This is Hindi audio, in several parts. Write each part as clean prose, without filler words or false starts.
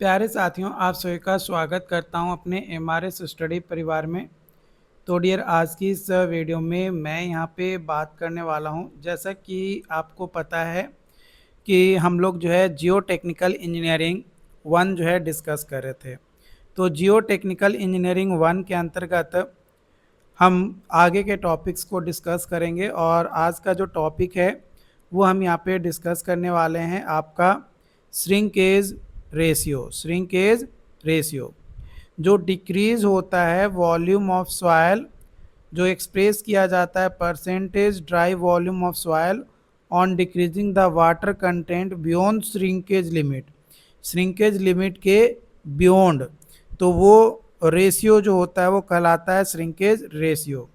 प्यारे साथियों, आप सभी का स्वागत करता हूं अपने एमआरएस स्टडी परिवार में। तो डियर, आज की इस वीडियो में मैं यहां पे बात करने वाला हूं। जैसा कि आपको पता है कि हम लोग जो है जियो टेक्निकल इंजीनियरिंग 1 जो है डिस्कस कर रहे थे। तो जियो टेक्निकल इंजीनियरिंग 1 के अंतर्गत हम आगे के टॉपिक्स को डिस्कस करेंगे और आज का जो टॉपिक है वो हम यहाँ पे डिस्कस करने वाले हैं आपका श्रिंकेज रेशियो जो डिक्रीज होता है वॉल्यूम ऑफ सॉयल, जो एक्सप्रेस किया जाता है percentage dry volume of soil on decreasing the water content beyond shrinkage limit के बियॉन्ड। तो वो रेशियो जो होता है वो कहलाता है श्रिंकेज रेशियो।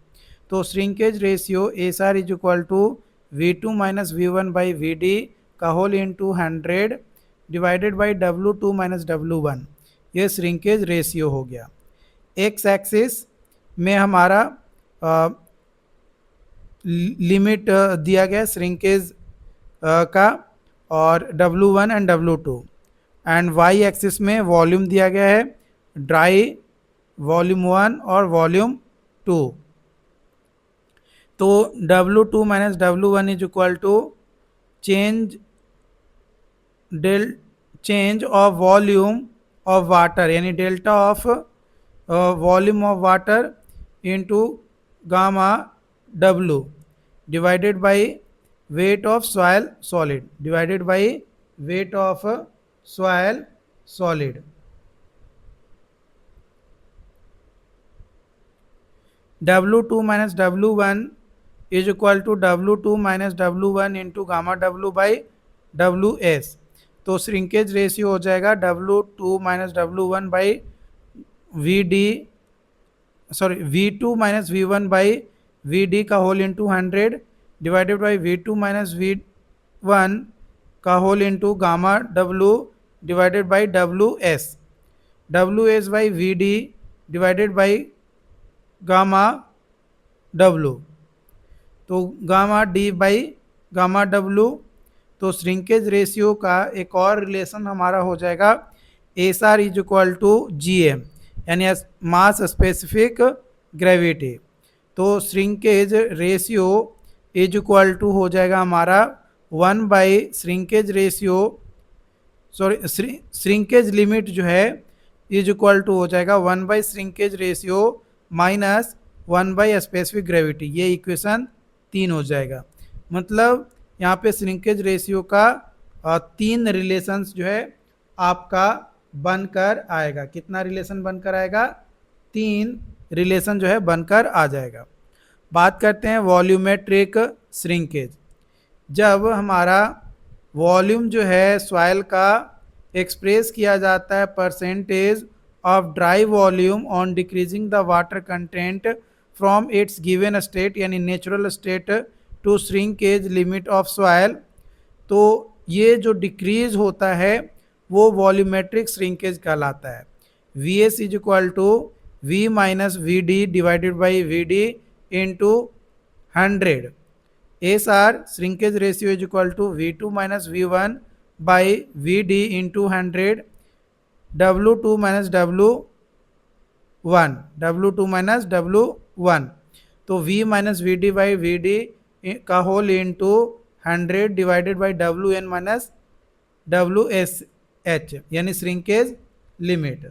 तो shrinkage ratio S R is equal to V2 minus V1 by VD का whole into 100 divided by W2 minus W1। ये श्रिंकेज रेशियो हो गया। एक्स एक्सिस में हमारा लिमिट दिया गया श्रिंकेज का और W1 and W2, and Y axis में वॉल्यूम दिया गया है ड्राई वॉल्यूम 1 और वॉल्यूम 2। तो W2 minus W1 is equal to change of volume of water, यानी delta of volume of water into gamma W divided by weight of soil solid W2 minus W1 is equal to W2 minus W1 into gamma W by WS। तो श्रिंकेज रेशियो हो जाएगा W2 minus W1 by V2 minus V1 by VD का whole into 100 divided by V2 minus V1 का whole into gamma W divided by WS by VD divided by gamma W, तो gamma D by gamma W। तो श्रिंकेज रेशियो का एक और रिलेशन हमारा हो जाएगा S R is equal to GM, यानी मास स्पेसिफिक ग्रेविटी। तो shrinkage ratio is equal to हो जाएगा हमारा 1 बाई श्रिंकेज लिमिट जो है इज इक्वल टू हो जाएगा 1 by shrinkage ratio minus 1 by specific gravity. ये इक्वेशन 3 हो जाएगा। मतलब यहाँ पे श्रिंकेज रेशियो का 3 रिलेशंस जो है आपका बनकर आएगा। कितना रिलेशन बनकर आएगा? 3 रिलेशन जो है बनकर आ जाएगा। बात करते हैं वॉल्यूमेट्रिक श्रिंकेज। जब हमारा वॉल्यूम जो है सॉइल का एक्सप्रेस किया जाता है percentage of dry volume on decreasing the water content from its given state, यानी natural state to shrinkage limit of soil, तो ये जो डिक्रीज होता है वो वॉल्यूमेट्रिक श्रिंकेज कहलाता है। VS is equal to V minus VD divided by VD into 100। SR shrinkage ratio is equal to V2 minus V1 by VD into 100 W2 minus W1। तो V minus VD by VD का whole into 100 divided by WN minus WSH, यानी shrinkage limit.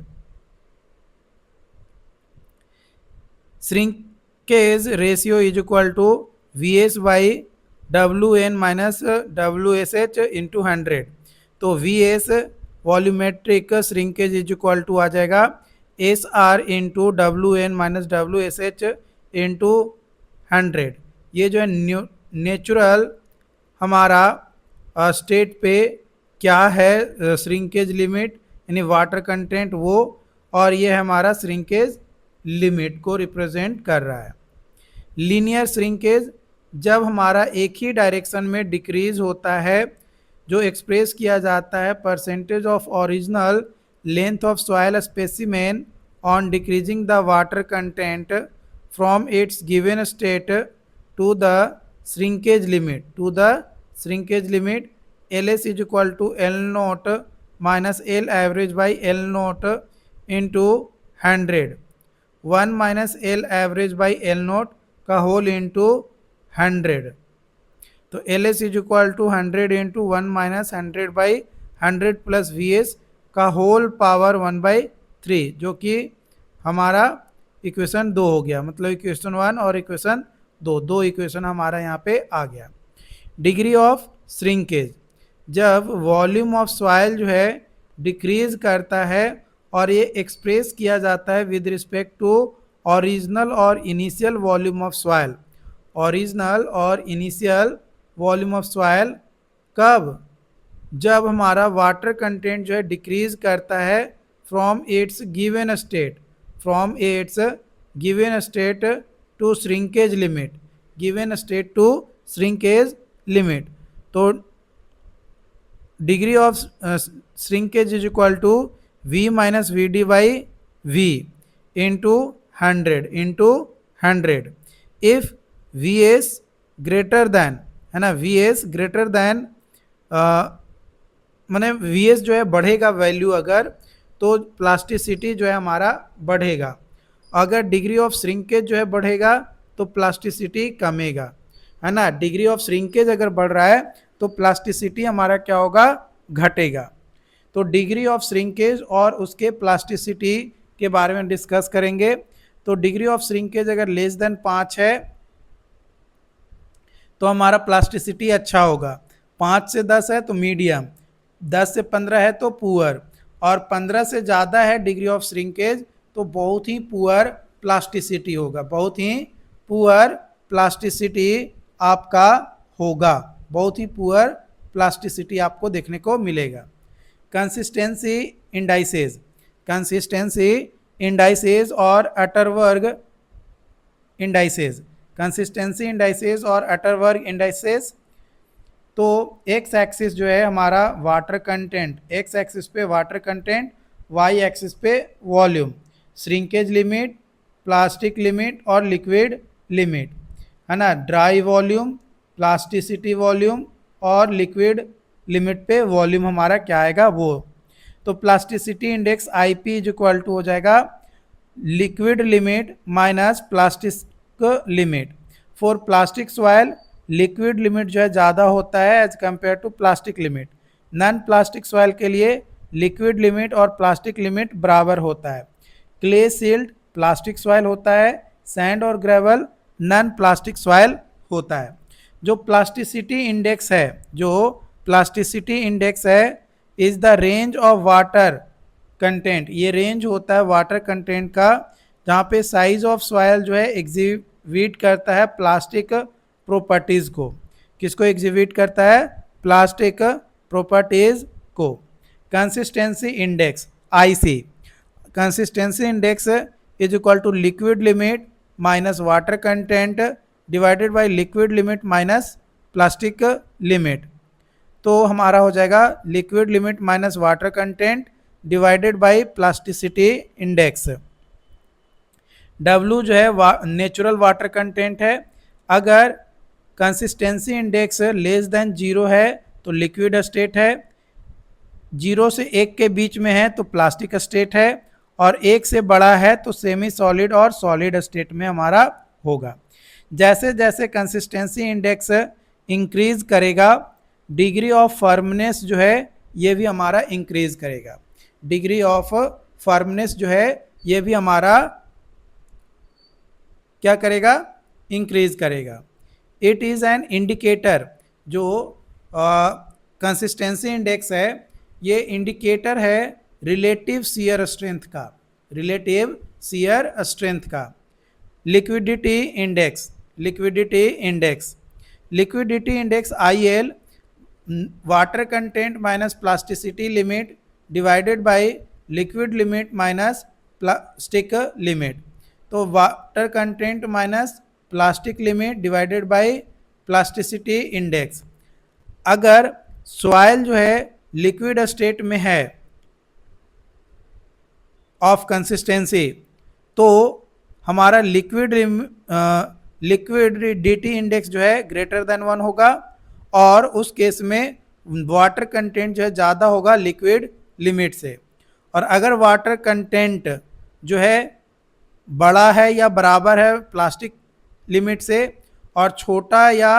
Shrinkage ratio is equal to VS by WN minus WSH into 100। तो VS volumetric shrinkage is equal to आ जाएगा SR into WN minus WSH into 100। ये जो है नेचुरल हमारा स्टेट पे क्या है श्रिंकेज लिमिट, यानी वाटर कंटेंट वो, और ये हमारा श्रिंकेज लिमिट को रिप्रेजेंट कर रहा है। लीनियर श्रिंकेज जब हमारा एक ही डायरेक्शन में डिक्रीज होता है, जो एक्सप्रेस किया जाता है percentage of original length of soil specimen on decreasing the water content from its given state to the shrinkage limit LS is equal to L naught minus L average by L naught into 100, 1 minus L average by L naught का होल इंटू 100। तो L S is equal to 100 into 1 minus 100 by 100 plus V S का होल पावर 1/3, जो कि हमारा इक्वेशन 2 हो गया। मतलब इक्वेशन 1 और इक्वेशन 2, दो इक्वेशन हमारा यहाँ पे आ गया। डिग्री ऑफ श्रिंकेज, जब वॉल्यूम ऑफ सॉइल जो है डिक्रीज करता है और ये एक्सप्रेस किया जाता है विद रिस्पेक्ट टू ओरिजिनल और initial volume of soil. Original और इनिशियल वॉल्यूम ऑफ सॉइल कब? जब हमारा वाटर कंटेंट जो है डिक्रीज करता है from its given state, from its given state to shrinkage limit, given state to shrinkage limit. तो degree of shrinkage is equal to v minus V D by V into 100 if V S greater than, है ना, वी एस ग्रेटर दैन, मैंने वी एस जो है बढ़ेगा वैल्यू अगर, तो प्लास्टिसिटी जो है हमारा बढ़ेगा। अगर डिग्री ऑफ श्रिंकेज जो है बढ़ेगा तो प्लास्टिसिटी कमेगा, है ना। डिग्री ऑफ श्रिंकेज अगर बढ़ रहा है तो प्लास्टिसिटी हमारा क्या होगा? घटेगा। तो डिग्री ऑफ श्रिंकेज और उसके प्लास्टिसिटी के बारे में डिस्कस करेंगे। तो डिग्री ऑफ श्रिंकेज अगर लेस देन 5 है तो हमारा प्लास्टिसिटी अच्छा होगा, 5 से 10 है तो मीडियम, 10 से 15 है तो पुअर, और 15 से ज़्यादा है डिग्री ऑफ श्रिंकेज तो बहुत ही पुअर प्लास्टिसिटी होगा, बहुत ही पुअर प्लास्टिसिटी आपका होगा, बहुत ही पुअर प्लास्टिसिटी आपको देखने को मिलेगा। कंसिस्टेंसी इंडाइसेस, कंसिस्टेंसी इंडाइसेस और अटरवर्ग इंडाइसेस, कंसिस्टेंसी इंडाइसेस और अटरवर्ग इंडाइसेस। तो एक्स एक्सिस जो है हमारा वाटर कंटेंट, एक्स एक्सिस पे वाटर कंटेंट, वाई एक्सिस पे volume, shrinkage limit, plastic limit और लिक्विड लिमिट, है ना। ड्राई वॉल्यूम, प्लास्टिसिटी वॉल्यूम और लिक्विड लिमिट पे वॉल्यूम हमारा क्या आएगा वो। तो plasticity index I P is equal to हो जाएगा liquid limit minus plastic limit. For plastic soil liquid limit जो है ज़्यादा होता है as compare to plastic limit. Non plastic soil के लिए लिक्विड लिमिट और प्लास्टिक लिमिट बराबर होता है। क्ले सिल्ट प्लास्टिक सॉइल होता है, सैंड और ग्रेवल नॉन प्लास्टिक सॉइल होता है। जो प्लास्टिसिटी इंडेक्स है, जो प्लास्टिसिटी इंडेक्स है is the range of water content, ये रेंज होता है वाटर कंटेंट का जहाँ पे साइज ऑफ सॉइल जो है एग्जिबिट करता है प्लास्टिक प्रॉपर्टीज़ को। किसको एग्जिबिट करता है? प्लास्टिक प्रॉपर्टीज़ को। Consistency index I C, consistency index is equal to liquid limit minus water content divided by liquid limit minus plastic limit. तो हमारा हो जाएगा liquid limit minus water content divided by plasticity index. W जो है नेचुरल वाटर कंटेंट है। अगर कंसिस्टेंसी इंडेक्स लेस देन 0 है तो लिक्विड स्टेट है, 0 से 1 के बीच में है तो प्लास्टिक स्टेट है, और 1 से बड़ा है तो सेमी सॉलिड और सॉलिड स्टेट में हमारा होगा। जैसे जैसे कंसिस्टेंसी इंडेक्स इंक्रीज करेगा डिग्री ऑफ फर्मनेस जो है ये भी हमारा इंक्रीज करेगा, डिग्री ऑफ फर्मनेस जो है ये भी हमारा क्या करेगा? इंक्रीज करेगा। इट इज़ एन इंडिकेटर, जो कंसिस्टेंसी इंडेक्स है ये इंडिकेटर है रिलेटिव शियर स्ट्रेंथ का, रिलेटिव शियर स्ट्रेंथ का। Liquidity index, liquidity index, liquidity index IL water content minus plasticity limit divided by liquid limit minus plastic limit. तो water content minus plastic limit divided by plasticity index. अगर सॉइल जो है लिक्विड स्टेट में है ऑफ कंसिस्टेंसी तो हमारा लिक्विडिटी इंडेक्स जो है ग्रेटर देन 1 होगा, और उस केस में वाटर कंटेंट जो है ज़्यादा होगा लिक्विड लिमिट से। और अगर वाटर कंटेंट जो है बड़ा है या बराबर है प्लास्टिक लिमिट से और छोटा या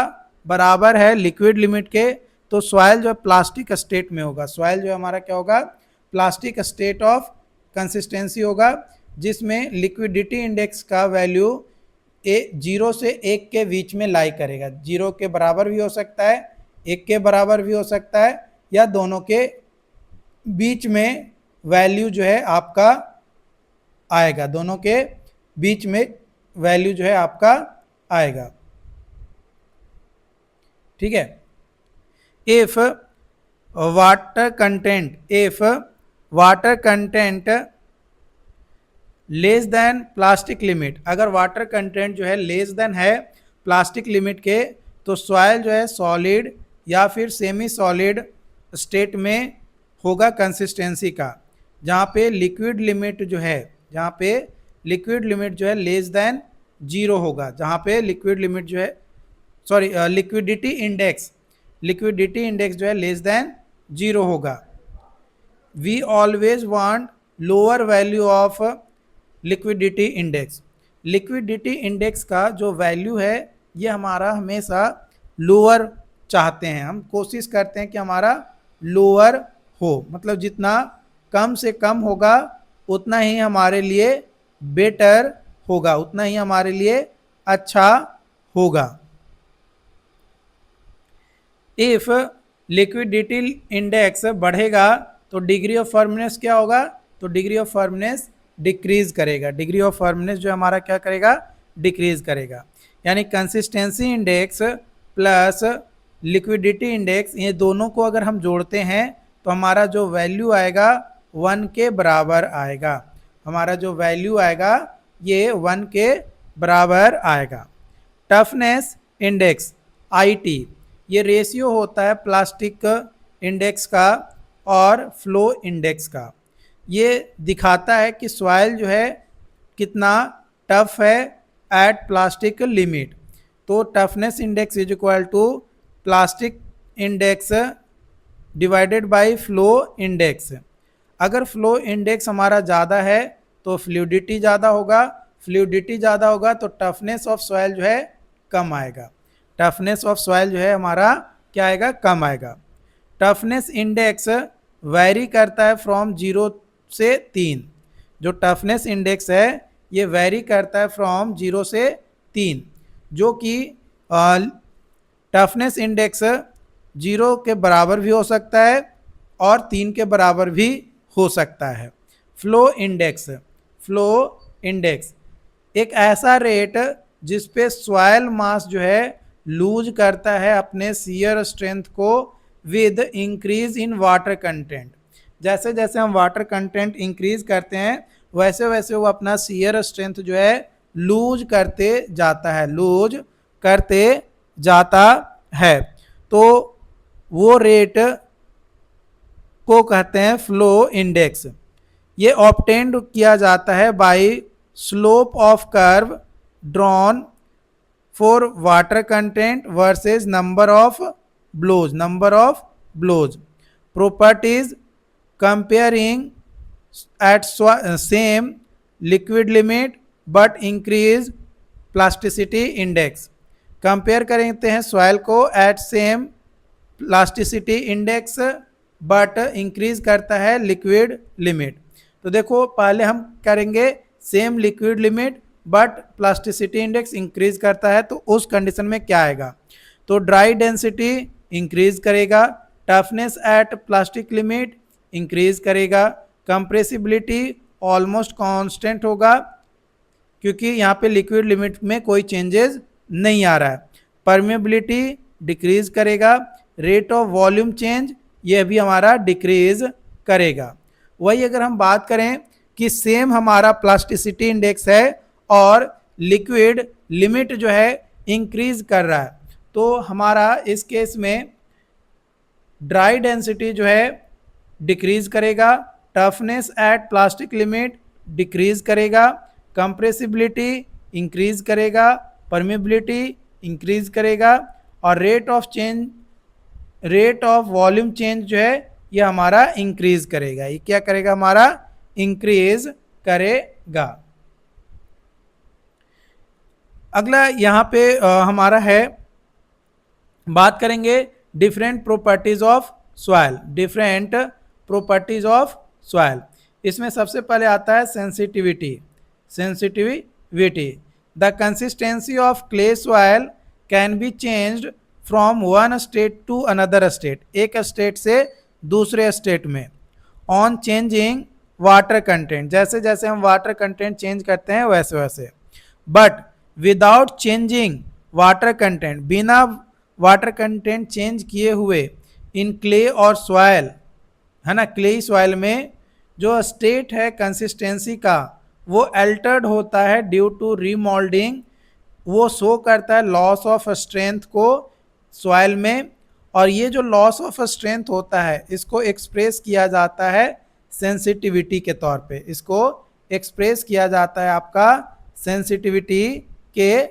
बराबर है लिक्विड लिमिट के, तो सॉइल जो है प्लास्टिक स्टेट में होगा। सॉइल जो हमारा क्या होगा, प्लास्टिक स्टेट ऑफ कंसिस्टेंसी होगा, जिसमें लिक्विडिटी इंडेक्स का वैल्यू 0 से 1 के बीच में लाई करेगा। 0 के बराबर भी हो सकता है, 1 के बराबर भी हो सकता है, या दोनों के बीच में वैल्यू जो है आपका आएगा, दोनों के बीच में वैल्यू जो है आपका आएगा। ठीक है। If water content less than plastic limit, अगर वाटर कंटेंट जो है लेस देन है प्लास्टिक लिमिट के, तो सॉइल जो है सॉलिड या फिर सेमी सॉलिड स्टेट में होगा कंसिस्टेंसी का, जहाँ पे लिक्विड लिमिट जो है, जहाँ पे लिक्विड लिमिट जो है लेस देन 0 होगा, जहाँ पे लिक्विड लिमिट जो है लिक्विडिटी इंडेक्स जो है लेस देन 0 होगा। We always want lower value of liquidity index. Liquidity index का जो वैल्यू है ये हमारा हमेशा लोअर चाहते हैं, हम कोशिश करते हैं कि हमारा लोअर हो, मतलब जितना कम से कम होगा उतना ही हमारे लिए बेटर होगा, उतना ही हमारे लिए अच्छा होगा। इफ लिक्विडिटी इंडेक्स बढ़ेगा तो डिग्री ऑफ फर्मनेस क्या होगा, तो डिग्री ऑफ फर्मनेस डिक्रीज करेगा। डिग्री ऑफ फर्मनेस जो हमारा क्या करेगा, डिक्रीज करेगा। यानी consistency index plus liquidity index, ये दोनों को अगर हम जोड़ते हैं तो हमारा जो वैल्यू आएगा 1 के बराबर आएगा। हमारा जो वैल्यू आएगा ये 1 के बराबर आएगा। टफनेस इंडेक्स IT, ये रेशियो होता है प्लास्टिक इंडेक्स का और फ्लो इंडेक्स का। ये दिखाता है कि सॉइल जो है कितना टफ है एट प्लास्टिक लिमिट। तो toughness index is equal to plastic index divided by flow index. अगर फ्लो इंडेक्स हमारा ज़्यादा है तो फ्लूइडिटी ज़्यादा होगा, फ्लूइडिटी ज़्यादा होगा तो टफनेस ऑफ सॉइल जो है कम आएगा। टफनेस ऑफ सॉइल जो है हमारा क्या आएगा, कम आएगा। टफनेस इंडेक्स वैरी करता है फ्रॉम 0 से 3। जो टफनेस इंडेक्स है ये वैरी करता है फ्रॉम 0 से 3, जो कि टफनेस इंडेक्स 0 के बराबर भी हो सकता है और 3 के बराबर भी हो सकता है। फ्लो इंडेक्स एक ऐसा रेट जिस पे सॉइल मास जो है लूज करता है अपने शियर स्ट्रेंथ को with increase in water content. जैसे जैसे हम वाटर कंटेंट इंक्रीज करते हैं वैसे वैसे वो अपना शियर स्ट्रेंथ जो है लूज करते जाता है। तो वो रेट को कहते हैं फ्लो इंडेक्स। ये ऑब्टेन्ड किया जाता है by slope of curve drawn for water content versus number of blows properties comparing at same liquid limit but increase plasticity index। Compare करते हैं सॉइल को at same plasticity index but increase करता है लिक्विड लिमिट। तो देखो पहले हम करेंगे same liquid limit but plasticity index increase करता है, तो उस कंडीशन में क्या आएगा, तो ड्राई डेंसिटी इंक्रीज करेगा, toughness at plastic limit increase करेगा, कंप्रेसिबिलिटी ऑलमोस्ट कांस्टेंट होगा क्योंकि यहाँ पे लिक्विड लिमिट में कोई चेंजेस नहीं आ रहा है, परमेबिलिटी डिक्रीज करेगा, रेट ऑफ वॉल्यूम चेंज ये भी हमारा डिक्रीज करेगा। वही अगर हम बात करें कि सेम हमारा प्लास्टिसिटी इंडेक्स है और लिक्विड लिमिट जो है इंक्रीज कर रहा है, तो हमारा इस केस में ड्राई डेंसिटी जो है डिक्रीज करेगा, toughness at plastic limit decrease करेगा, कंप्रेसिबिलिटी इंक्रीज करेगा, परमेबिलिटी इंक्रीज करेगा और रेट ऑफ वॉल्यूम चेंज जो है ये हमारा इंक्रीज करेगा। ये क्या करेगा? हमारा इंक्रीज करेगा। अगला यहाँ पे हमारा है, बात करेंगे different properties of soil. Different properties of soil, इसमें सबसे पहले आता है sensitivity. Sensitivity, the consistency of clay soil can be changed from one state to another state, एक स्टेट से दूसरे स्टेट में, ऑन चेंजिंग वाटर कंटेंट, जैसे जैसे हम वाटर कंटेंट चेंज करते हैं वैसे वैसे। But without changing water content, बिना वाटर कंटेंट चेंज किए हुए, इन क्ले और सॉइल, है ना, क्ले सॉइल में जो स्टेट है कंसिस्टेंसी का वो अल्टर्ड होता है ड्यू टू रीमोल्डिंग। वो शो करता है लॉस ऑफ स्ट्रेंथ को सॉइल में, और ये जो लॉस ऑफ स्ट्रेंथ होता है इसको एक्सप्रेस किया जाता है सेंसिटिविटी के तौर पे। इसको एक्सप्रेस किया जाता है आपका सेंसिटिविटी के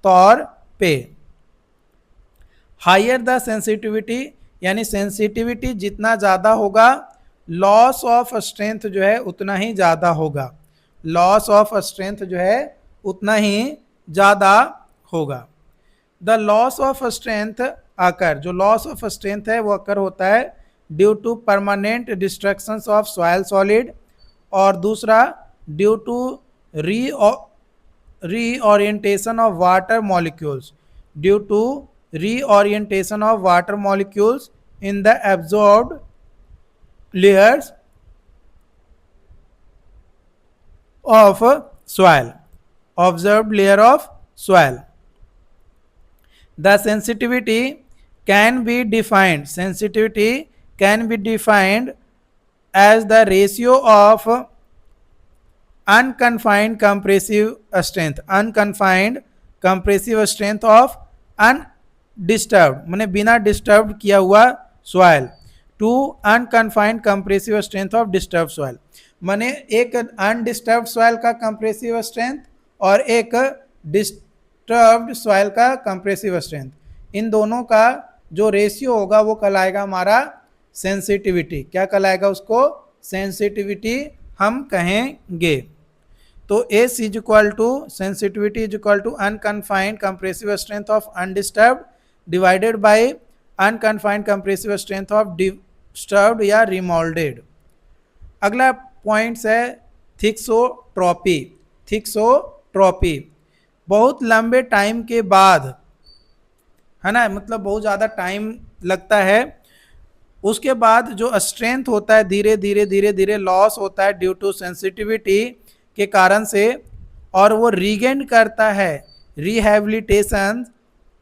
तौर पे। हायर द सेंसिटिविटी, यानी सेंसिटिविटी जितना ज़्यादा होगा लॉस ऑफ स्ट्रेंथ जो है उतना ही ज़्यादा होगा। लॉस ऑफ स्ट्रेंथ जो है उतना ही ज़्यादा होगा। द लॉस ऑफ स्ट्रेंथ आकर, जो लॉस ऑफ स्ट्रेंथ है वो अकर होता है due to permanent destructions of soil solid, और दूसरा due to reorientation of water molecules, due to reorientation of water molecules in the absorbed layers of soil, observed layer of soil. The sensitivity can be defined, sensitivity can be defined as the ratio of unconfined compressive strength, unconfined compressive strength of undisturbed, मैंने बिना डिस्टर्ब किया हुआ soil, to unconfined compressive strength of disturb soil. मैंने एक अनडिस्टर्ब सॉइल का कंप्रेसिव स्ट्रेंथ और एक डिस्टर्ब्ड सॉइल का कंप्रेसिव स्ट्रेंथ, इन दोनों का जो रेशियो होगा वो कहलाएगा हमारा सेंसिटिविटी। क्या कहलाएगा उसको? सेंसिटिविटी हम कहेंगे। तो S is equal to sensitivity is equal to unconfined compressive strength of undisturbed divided by unconfined compressive strength of disturbed या रिमोल्डेड। अगला पॉइंट्स है थिक्सोट्रॉपी। थिक्सोट्रॉपी बहुत लंबे टाइम के बाद, है ना, मतलब बहुत ज़्यादा टाइम लगता है, उसके बाद जो स्ट्रेंथ होता है धीरे धीरे धीरे धीरे लॉस होता है ड्यू टू सेंसिटिविटी के कारण से, और वो रीगेन करता है rehabilitation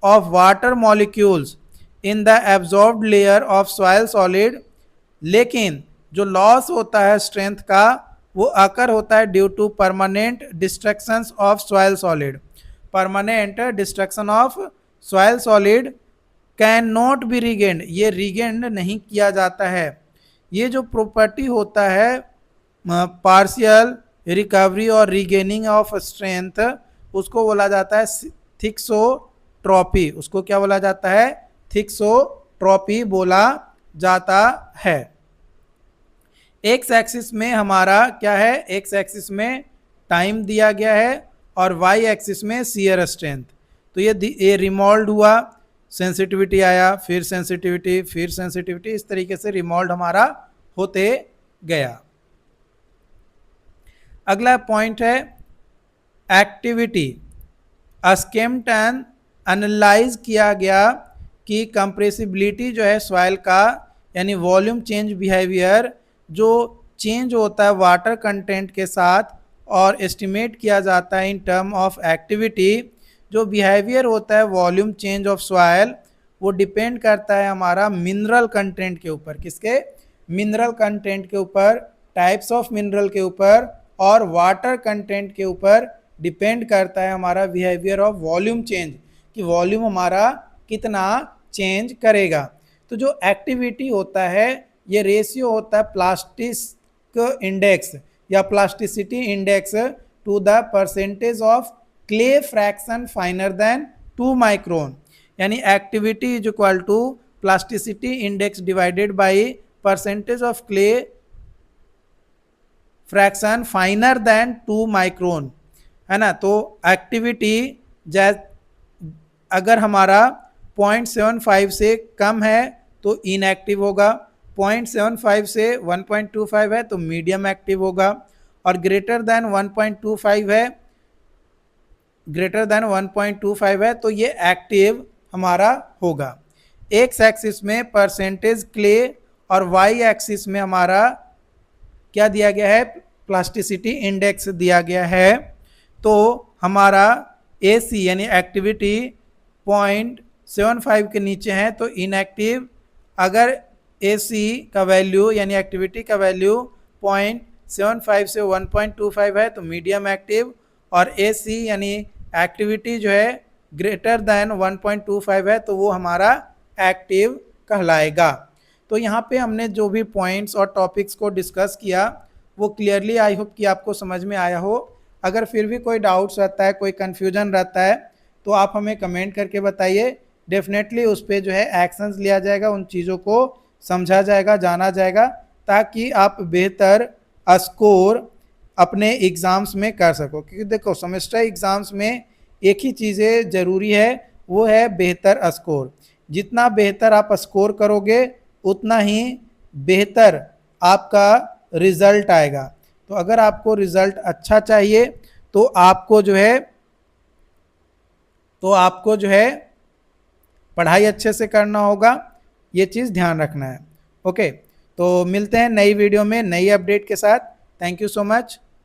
of water molecules in the absorbed layer of soil solid. लेकिन जो लॉस होता है स्ट्रेंथ का वो अकर होता है due to permanent destructions of soil solid. Permanent destruction of soil solid can not be regained, ये रीगेन्ड नहीं किया जाता है। ये जो प्रॉपर्टी होता है पार्शियल रिकवरी और रीगेनिंग ऑफ स्ट्रेंथ, उसको बोला जाता है थिक्सोट्रॉपी। उसको क्या बोला जाता है? थिक्सोट्रॉपी बोला जाता है। एक्स एक्सिस में हमारा क्या है? एक्स एक्सिस में टाइम दिया गया है और वाई एक्सिस में शियर स्ट्रेंथ। तो ये रिमोल्ड हुआ, सेंसिटिविटी आया, फिर सेंसिटिविटी, फिर सेंसिटिविटी, इस तरीके से रिमोल्ड हमारा होते गया। अगला पॉइंट है एक्टिविटी। स्केम्टन एनालाइज किया गया कि कंप्रेसिबिलिटी जो है सॉइल का, यानी वॉल्यूम चेंज बिहेवियर जो चेंज होता है वाटर कंटेंट के साथ, और एस्टिमेट किया जाता है इन टर्म ऑफ एक्टिविटी। जो बिहेवियर होता है वॉल्यूम चेंज ऑफ सॉइल वो डिपेंड करता है हमारा मिनरल कंटेंट के ऊपर। किसके? मिनरल कंटेंट के ऊपर, टाइप्स ऑफ मिनरल के ऊपर और वाटर कंटेंट के ऊपर डिपेंड करता है हमारा बिहेवियर ऑफ वॉल्यूम चेंज, कि वॉल्यूम हमारा कितना चेंज करेगा। तो जो एक्टिविटी होता है ये रेशियो होता है प्लास्टिक इंडेक्स या plasticity index to the percentage of clay fraction finer than 2 micron, यानी activity is equal to plasticity index divided by percentage of clay fraction finer than 2 micron, है ना। तो एक्टिविटी अगर हमारा 0.75 से कम है तो इनएक्टिव होगा, 0.75 से 1.25 है तो मीडियम एक्टिव होगा, और ग्रेटर देन 1.25 है तो ये एक्टिव हमारा होगा। एक्स एक्सिस में परसेंटेज क्ले और वाई एक्सिस में हमारा क्या दिया गया है, प्लास्टिसिटी इंडेक्स दिया गया है। तो हमारा AC यानी एक्टिविटी 0.75 के नीचे है तो इनएक्टिव, अगर AC का वैल्यू यानी एक्टिविटी का वैल्यू 0.75 से 1.25 है तो मीडियम एक्टिव, और AC यानी एक्टिविटी जो है ग्रेटर देन 1.25 है तो वो हमारा एक्टिव कहलाएगा। तो यहाँ पे हमने जो भी पॉइंट्स और टॉपिक्स को डिस्कस किया वो क्लियरली आई होप कि आपको समझ में आया हो। अगर फिर भी कोई डाउट्स रहता है, कोई कन्फ्यूजन रहता है तो आप हमें कमेंट करके बताइए, डेफिनेटली उस पर जो है एक्शंस लिया जाएगा, उन चीज़ों को समझा जाएगा, जाना जाएगा, ताकि आप बेहतर स्कोर अपने एग्ज़ाम्स में कर सको। क्योंकि देखो सेमेस्टर एग्ज़ाम्स में एक ही चीज़ें ज़रूरी है, वो है बेहतर स्कोर। जितना बेहतर आप स्कोर करोगे उतना ही बेहतर आपका रिज़ल्ट आएगा। तो अगर आपको रिज़ल्ट अच्छा चाहिए तो आपको जो है पढ़ाई अच्छे से करना होगा, ये चीज़ ध्यान रखना है। ओके, तो मिलते हैं नई वीडियो में नई अपडेट के साथ। Thank you so much.